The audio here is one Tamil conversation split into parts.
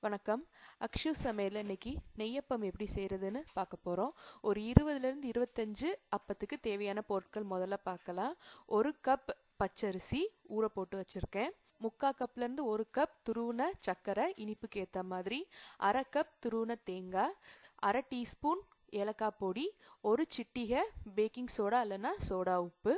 வணக்கம். அக்ஷு சமையல்ல இன்னைக்கு நெய்யப்பம் எப்படி செய்யறதுன்னு பார்க்க போறோம். ஒரு 20லேருந்து 25 அப்பத்துக்கு தேவையான பொருட்கள் முதல்ல பார்க்கலாம். 1 கப் பச்சரிசி ஊற போட்டு வச்சிருக்கேன். 3/4 கப்லேருந்து 1 கப் துருவின சர்க்கரை இனிப்புக்கு ஏற்ற மாதிரி, 1/2 கப் துருவின தேங்காய், 1/2 டீஸ்பூன் ஏலக்காய் பொடி, 1 சிட்டிகை பேக்கிங் சோடா இல்லைன்னா சோடா உப்பு,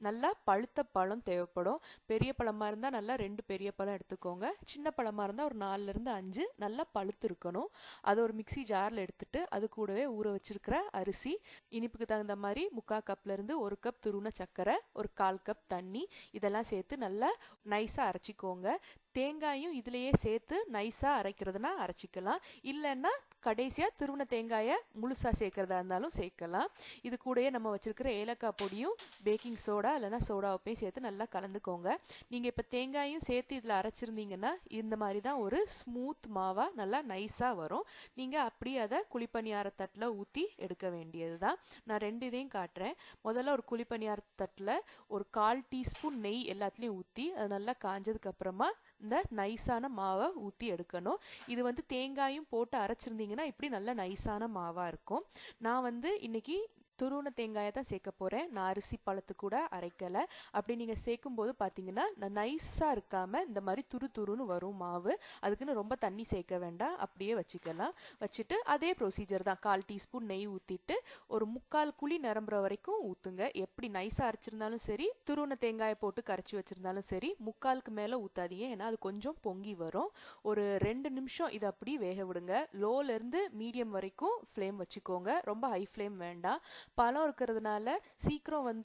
நல்லா பழுத்த பழம் தேவைப்படும். பெரிய பழமாக இருந்தால் நல்லா 2 பெரிய பழம் எடுத்துக்கோங்க. சின்ன பழமாக இருந்தால் ஒரு 4லேருந்து 5 நல்லா பழுத்து இருக்கணும். அதை ஒரு மிக்சி ஜாரில் எடுத்துட்டு அது கூடவே ஊற வச்சிருக்கிற அரிசி, இனிப்புக்கு தகுந்த மாதிரி 3/4 கப்லேருந்து 1 கப் துருவின சர்க்கரை, ஒரு 1/4 கப் தண்ணி, இதெல்லாம் சேர்த்து நல்லா நைஸாக அரைச்சிக்கோங்க. தேங்காயும் இதுலேயே சேர்த்து நைஸாக அரைக்கிறதுனா அரைச்சிக்கலாம். இல்லைன்னா கடைசியாக துருவின தேங்காயை முழுசாக சேர்க்கறதா இருந்தாலும் சேர்க்கலாம். இது கூடயே நம்ம வச்சிருக்கிற ஏலக்காய் பொடியும் பேக்கிங் சோடா இல்லைன்னா சோடா உப்பையும் சேர்த்து நல்லா கலந்துக்கோங்க. நீங்கள் இப்போ தேங்காயும் சேர்த்து இதில் அரைச்சிருந்தீங்கன்னா இந்த மாதிரி தான் ஒரு ஸ்மூத் மாவாக நல்லா நைஸாக வரும். நீங்கள் அப்படியே அதை குழிப்பணியார தட்டில் ஊற்றி எடுக்க வேண்டியது தான். நான் 2 இதையும் காட்டுறேன். முதல்ல ஒரு குழிப்பணியார தட்டில் ஒரு 1/4 டீஸ்பூன் நெய் எல்லாத்துலேயும் ஊற்றி அது நல்லா காஞ்சதுக்கு அப்புறமா இந்த நைஸான மாவை ஊற்றி எடுக்கணும். இது வந்து தேங்காயும் போட்டு அரைச்சிருந்தீங்கன்னா இப்படி நல்ல நைஸான மாவாக இருக்கும். நான் இன்னைக்கு துருவின தேங்காயை தான் சேர்க்க போகிறேன். நான் அரிசி பழத்து கூட அரைக்கலை. அப்படி நீங்கள் சேர்க்கும்போது பார்த்தீங்கன்னா நைஸாக இருக்காமல் இந்த மாதிரி துரு துருன்னு வரும் மாவு. அதுக்குன்னு ரொம்ப தண்ணி சேர்க்க வேண்டாம், அப்படியே வச்சுக்கலாம். வச்சுட்டு அதே ப்ரொசீஜர் தான். 1/4 டீஸ்பூன் நெய் ஊற்றிட்டு ஒரு 3/4 குழி நிரம்புற வரைக்கும் ஊற்றுங்க. எப்படி நைஸாக அரைச்சிருந்தாலும் சரி, துருவின தேங்காயை போட்டு கரைச்சி வச்சுருந்தாலும் சரி, 3/4க்கு மேலே ஊற்றாதீங்க. ஏன்னா அது கொஞ்சம் பொங்கி வரும். ஒரு 2 நிமிஷம் இதை அப்படி வேக விடுங்க. லோலேருந்து மீடியம் வரைக்கும் ஃப்ளேம் வச்சுக்கோங்க. ரொம்ப ஹை ஃப்ளேம் வேண்டாம். பழம் இருக்கிறதுனால சீக்கிரம்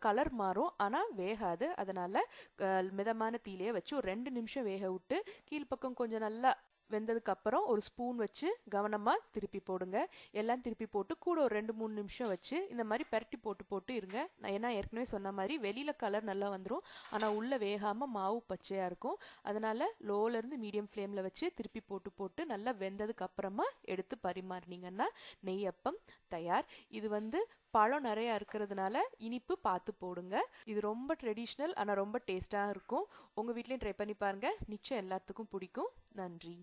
கலர் மாறும், ஆனால் வேகாது. அதனால மிதமான தீலையே வச்சு ஒரு 2 நிமிஷம் வேக விட்டு கீழ்ப்பக்கம் கொஞ்சம் நல்லா வெந்ததுக்கு அப்புறம் ஒரு ஸ்பூன் வச்சு கவனமாக திருப்பி போடுங்க. எல்லாம் திருப்பி போட்டு கூட ஒரு 2-3 நிமிஷம் வச்சு இந்த மாதிரி பெரட்டி போட்டு இருங்க. நான் ஏற்கனவே சொன்ன மாதிரி வெளியில் கலர் நல்லா வந்துடும், ஆனால் உள்ளே வேகாமல் மாவு பச்சையாக இருக்கும். அதனால லோலேருந்து மீடியம் ஃப்ளேமில் வச்சு திருப்பி போட்டு நல்லா வெந்ததுக்கு அப்புறமா எடுத்து பரிமாறினீங்கன்னா நெய்யப்பம் தயார். இது பழம் நிறையா இருக்கிறதுனால இனிப்பு பார்த்து போடுங்க. இது ரொம்ப ட்ரெடிஷ்னல், ஆனால் ரொம்ப டேஸ்டாக இருக்கும். உங்கள் வீட்லேயும் ட்ரை பண்ணி பாருங்கள். நிச்சயம் எல்லாத்துக்கும் பிடிக்கும். நன்றி.